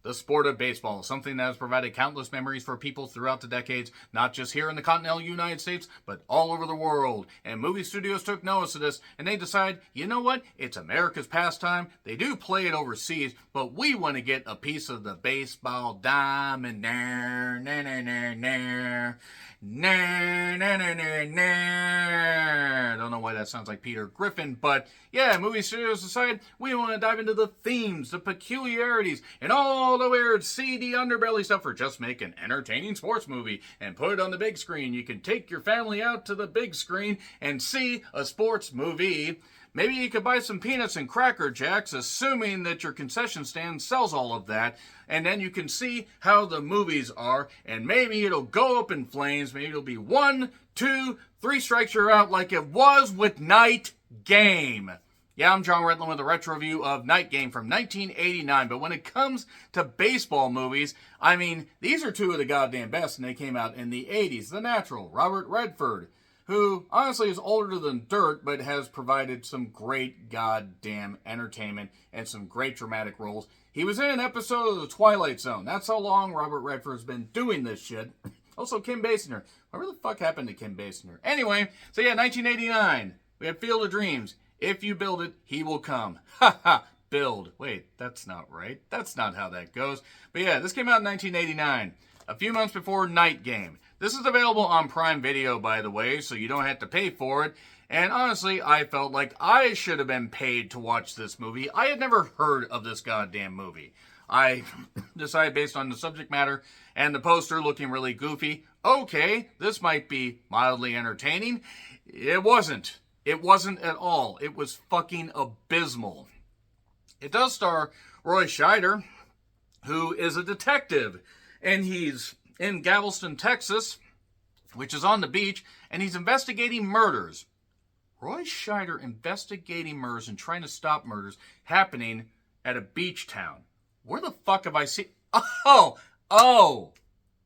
The sport of baseball, something that has provided countless memories for people throughout the decades, not just here in the continental United States, but all over the world. And movie studios took notice of this, and they decided, you know what? It's America's pastime. They do play it overseas, but we want to get a piece of the baseball diamond. Nah, nah, nah, nah, nah. Nah, nah, nah, nah, nah. I don't know why that sounds like Peter Griffin, but yeah, movie studios decided we want to dive into the themes, the peculiarities, and all the weird, seedy underbelly stuff for just make an entertaining sports movie and put it on the big screen. You can take your family out to the big screen and see a sports movie. Maybe you could buy some peanuts and Cracker Jacks, assuming that your concession stand sells all of that, and then you can see how the movies are, and maybe it'll go up in flames. Maybe it'll be 1, 2, 3 strikes you're out like it was with Night Game. Yeah, I'm John Redland with a retro review of Night Game from 1989, but when it comes to baseball movies, I mean, these are two of the goddamn best, and they came out in the 80s. The Natural, Robert Redford, who honestly is older than dirt, but has provided some great goddamn entertainment and some great dramatic roles. He was in an episode of The Twilight Zone. That's how long Robert Redford's been doing this shit. Also, Kim Basinger. Whatever the fuck happened to Kim Basinger? Anyway, so yeah, 1989. We had Field of Dreams. If you build it, he will come. Ha ha. Build. Wait, that's not right. That's not how that goes. But yeah, this came out in 1989. A few months before Night Game. This is available on Prime Video, by the way, so you don't have to pay for it. And honestly, I felt like I should have been paid to watch this movie. I had never heard of this goddamn movie. I decided based on the subject matter and the poster looking really goofy, okay, this might be mildly entertaining. It wasn't. It wasn't at all. It was fucking abysmal. It does star Roy Scheider, who is a detective. And he's in Galveston, Texas, which is on the beach, and he's investigating murders. Roy Scheider investigating murders and trying to stop murders happening at a beach town. Where the fuck have I seen... Oh,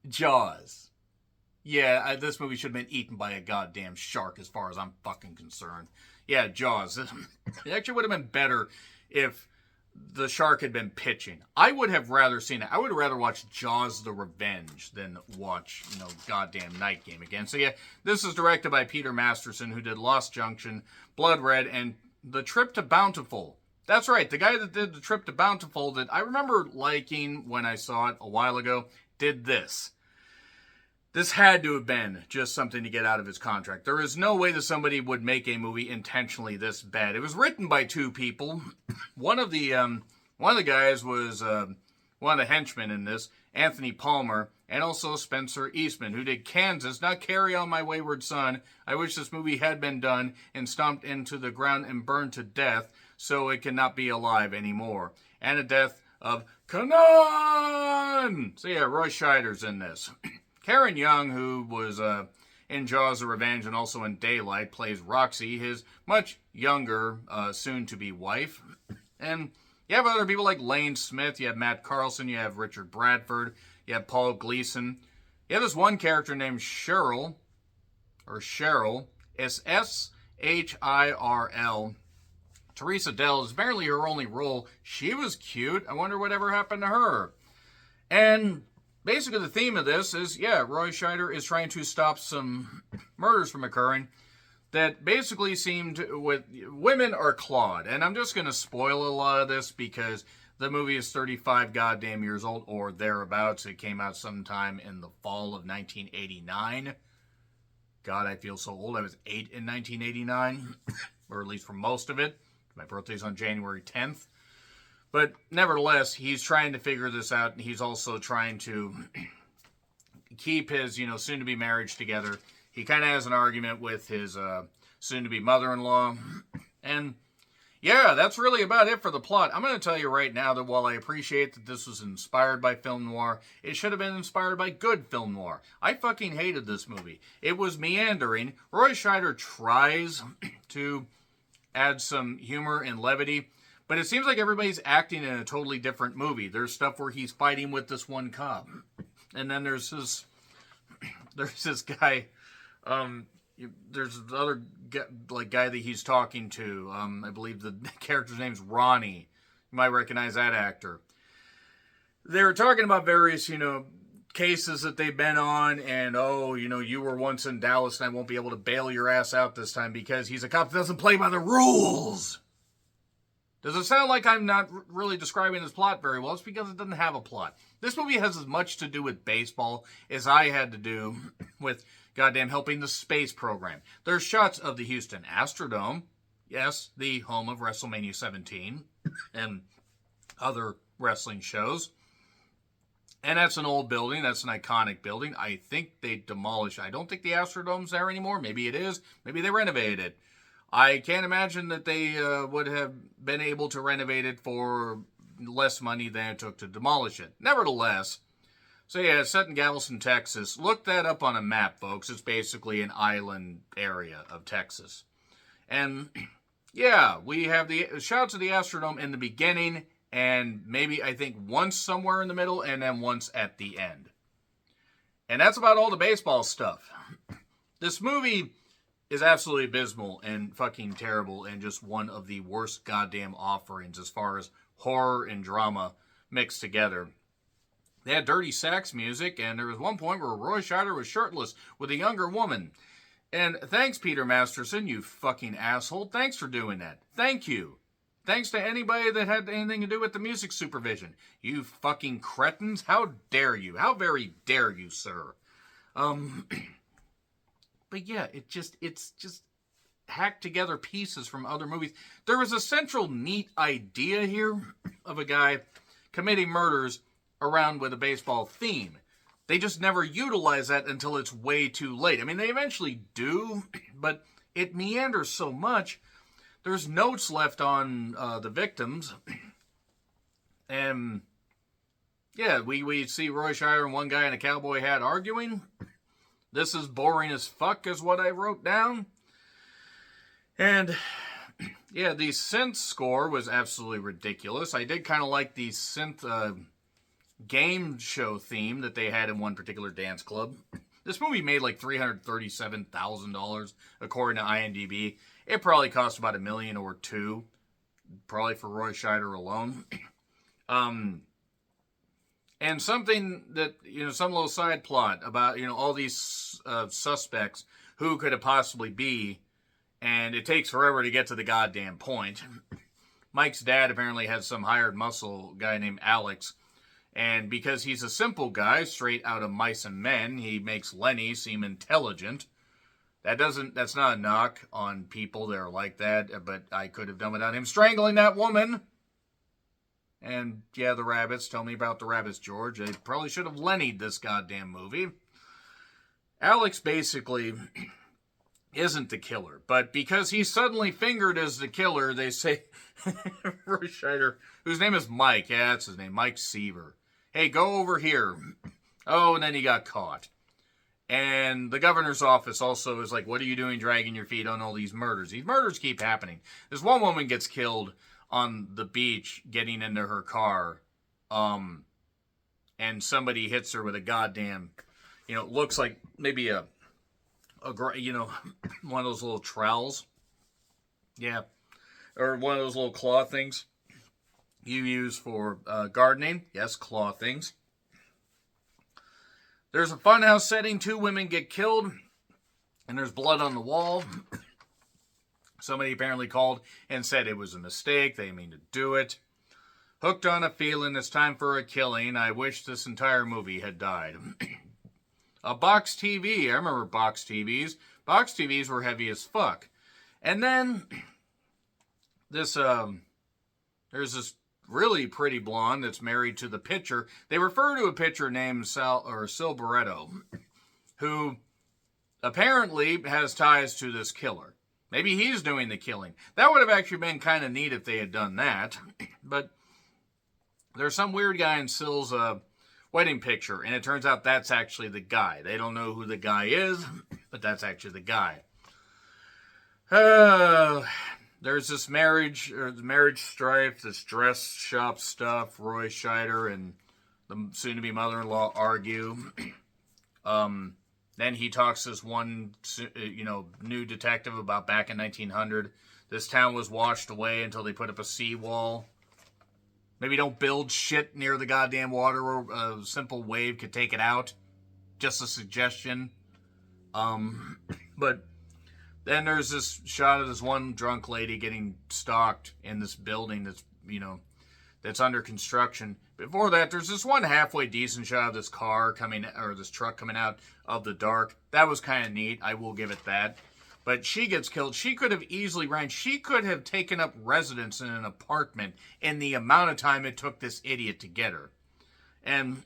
Jaws. Yeah, this movie should have been eaten by a goddamn shark as far as I'm fucking concerned. Yeah, Jaws. It actually would have been better if the shark had been pitching. I would have rather seen it. I would have rather watched Jaws the Revenge than watch, goddamn Night Game again. So yeah, this is directed by Peter Masterson, who did Lost Junction, Blood Red, and The Trip to Bountiful. That's right, the guy that did The Trip to Bountiful that I remember liking when I saw it a while ago, did this. This had to have been just something to get out of his contract. There is no way that somebody would make a movie intentionally this bad. It was written by two people. One of the guys was one of the henchmen in this, Anthony Palmer, and also Spencer Eastman, who did Kansas, not Carry On My Wayward Son. I wish this movie had been done and stomped into the ground and burned to death so it cannot be alive anymore. And the death of Kanan! So yeah, Roy Scheider's in this. Karen Young, who was in Jaws the Revenge and also in Daylight, plays Roxy, his much younger, soon-to-be wife. And you have other people like Lane Smith, you have Matt Carlson, you have Richard Bradford, you have Paul Gleason. You have this one character named Cheryl, it's S-H-I-R-L. Teresa Dell is barely her only role. She was cute. I wonder whatever happened to her. And basically, the theme of this is, yeah, Roy Scheider is trying to stop some murders from occurring that basically seemed with women are clawed. And I'm just going to spoil a lot of this because the movie is 35 goddamn years old or thereabouts. It came out sometime in the fall of 1989. God, I feel so old. I was 8 in 1989, or at least for most of it. My birthday's on January 10th. But nevertheless, he's trying to figure this out, and he's also trying to keep his, soon-to-be marriage together. He kind of has an argument with his soon-to-be mother-in-law. And, yeah, that's really about it for the plot. I'm going to tell you right now that while I appreciate that this was inspired by film noir, it should have been inspired by good film noir. I fucking hated this movie. It was meandering. Roy Scheider tries to add some humor and levity, but it seems like everybody's acting in a totally different movie. There's stuff where he's fighting with this one cop. And then there's this guy, there's the other guy that he's talking to. I believe the character's name's Ronnie. You might recognize that actor. they were talking about various, cases that they've been on, and you were once in Dallas and I won't be able to bail your ass out this time because he's a cop that doesn't play by the rules. Does it sound like I'm not really describing this plot very well? It's because it doesn't have a plot. This movie has as much to do with baseball as I had to do with goddamn helping the space program. There's shots of the Houston Astrodome, yes, the home of WrestleMania 17 and other wrestling shows. And that's an old building. That's an iconic building. I think they demolished. I don't think the Astrodome's there anymore. Maybe it is. Maybe they renovated it. I can't imagine that they would have been able to renovate it for less money than it took to demolish it. Nevertheless, so yeah, it's set in Galveston, Texas. Look that up on a map, folks. It's basically an island area of Texas. And yeah, we have the shots of the Astrodome in the beginning, and maybe, I think, once somewhere in the middle, and then once at the end. And that's about all the baseball stuff. This movie is absolutely abysmal and fucking terrible and just one of the worst goddamn offerings as far as horror and drama mixed together. They had dirty sax music, and there was one point where Roy Scheider was shirtless with a younger woman. And thanks, Peter Masterson, you fucking asshole. Thanks for doing that. Thank you. Thanks to anybody that had anything to do with the music supervision. You fucking cretins. How dare you? How very dare you, sir? But yeah, it's just hacked together pieces from other movies. There was a central neat idea here of a guy committing murders around with a baseball theme. They just never utilize that until it's way too late. I mean, they eventually do, but it meanders so much. There's notes left on the victims. And yeah, we see Roy Scheider and one guy in a cowboy hat arguing. This is boring as fuck is what I wrote down. And yeah, the synth score was absolutely ridiculous. I did kind of like the synth game show theme that they had in one particular dance club. This movie made like $337,000 according to IMDb. It probably cost about $1 million or $2 million, probably for Roy Scheider alone. And something that, some little side plot about, all these suspects, who could it possibly be? And it takes forever to get to the goddamn point. Mike's dad apparently has some hired muscle guy named Alex. And because he's a simple guy, straight out of Mice and Men, he makes Lenny seem intelligent. That's not a knock on people that are like that, but I could have done without him strangling that woman. And yeah, the rabbits. Tell me about the rabbits, George. They probably should have Lenny'd this goddamn movie. Alex basically isn't the killer, but because he's suddenly fingered as the killer, they say Roy Scheider, whose name is Mike. Yeah, that's his name, Mike Seaver. Hey, go over here. Oh, and then he got caught. And the governor's office also is like, what are you doing dragging your feet on all these murders? These murders keep happening. This one woman gets killed on the beach getting into her car, and somebody hits her with a goddamn, looks like maybe a one of those little trowels. Yeah. Or one of those little claw things you use for gardening. Yes, claw things. There's a funhouse setting. 2 women get killed, and there's blood on the wall. Somebody apparently called and said it was a mistake. They mean to do it. Hooked on a feeling it's time for a killing. I wish this entire movie had died. A box TV. I remember box TVs. Box TVs were heavy as fuck. And then there's this really pretty blonde that's married to the pitcher. They refer to a pitcher named Sil Barretto, who apparently has ties to this killer. Maybe he's doing the killing. That would have actually been kind of neat if they had done that. But there's some weird guy in Sil's wedding picture, and it turns out that's actually the guy. They don't know who the guy is, but that's actually the guy. There's this marriage strife, this dress shop stuff. Roy Scheider and the soon-to-be mother-in-law argue. Then he talks to this one, new detective about back in 1900. This town was washed away until they put up a seawall. Maybe don't build shit near the goddamn water where a simple wave could take it out. Just a suggestion. But then there's this shot of this one drunk lady getting stalked in this building that's, that's under construction. Before that, there's this one halfway decent shot of this car this truck coming out of the dark. That was kind of neat. I will give it that. But she gets killed. She could have easily she could have taken up residence in an apartment in the amount of time it took this idiot to get her. And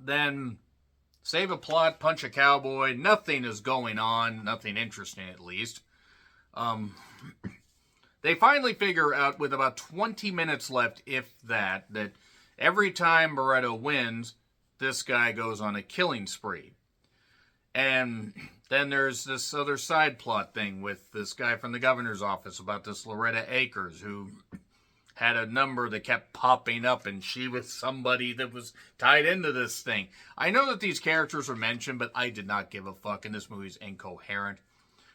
then save a plot, punch a cowboy. Nothing is going on. Nothing interesting, at least. They finally figure out, with about 20 minutes left, if that every time Barretto wins, this guy goes on a killing spree. And then there's this other side plot thing with this guy from the governor's office about this Loretta Akers, who had a number that kept popping up, and she was somebody that was tied into this thing. I know that these characters were mentioned, but I did not give a fuck, and this movie's incoherent.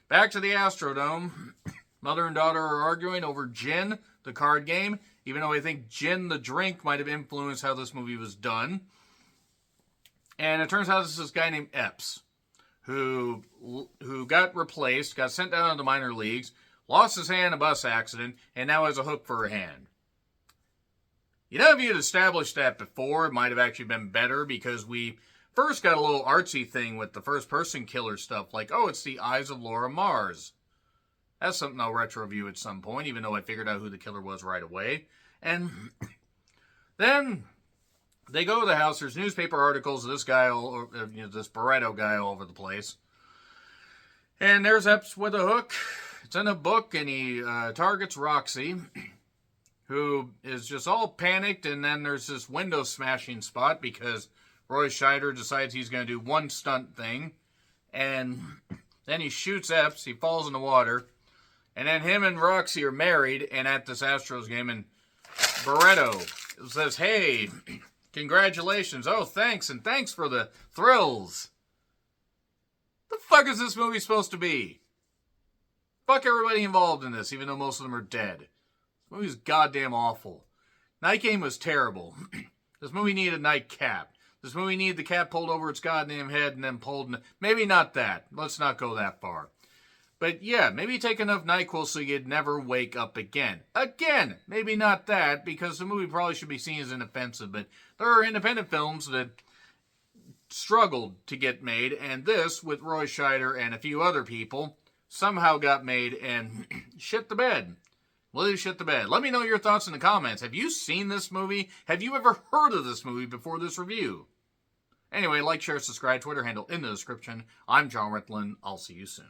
Back to the Astrodome. Mother and daughter are arguing over gin, the card game, even though I think gin, the drink, might have influenced how this movie was done. And it turns out this is this guy named Epps, who got replaced, got sent down to the minor leagues, lost his hand in a bus accident, and now has a hook for a hand. If you had established that before, it might have actually been better, because we first got a little artsy thing with the first-person killer stuff, like, oh, it's the eyes of Laura Mars. That's something I'll retro-review at some point, even though I figured out who the killer was right away. And then they go to the house. There's newspaper articles of this guy, this Barretto guy all over the place. And there's Epps with a hook. It's in a book, and he targets Roxy, who is just all panicked. And then there's this window smashing spot because Roy Scheider decides he's going to do one stunt thing. And then he shoots Epps. He falls in the water. And then him and Roxy are married and at this Astros game. And Barretto says, hey, congratulations. Oh, thanks. And thanks for the thrills. The fuck is this movie supposed to be? Fuck everybody involved in this, even though most of them are dead. This movie's goddamn awful. Night Game was terrible. This movie needed a nightcap. This movie needed the cap pulled over its goddamn head and then pulled... Maybe not that. Let's not go that far. But yeah, maybe take enough NyQuil so you'd never wake up again. Again, maybe not that, because the movie probably should be seen as inoffensive, but there are independent films that struggled to get made, and this, with Roy Scheider and a few other people, somehow got made and shit the bed. Literally shit the bed. Let me know your thoughts in the comments. Have you seen this movie? Have you ever heard of this movie before this review? Anyway, like, share, subscribe, Twitter handle in the description. I'm John Ritlin. I'll see you soon.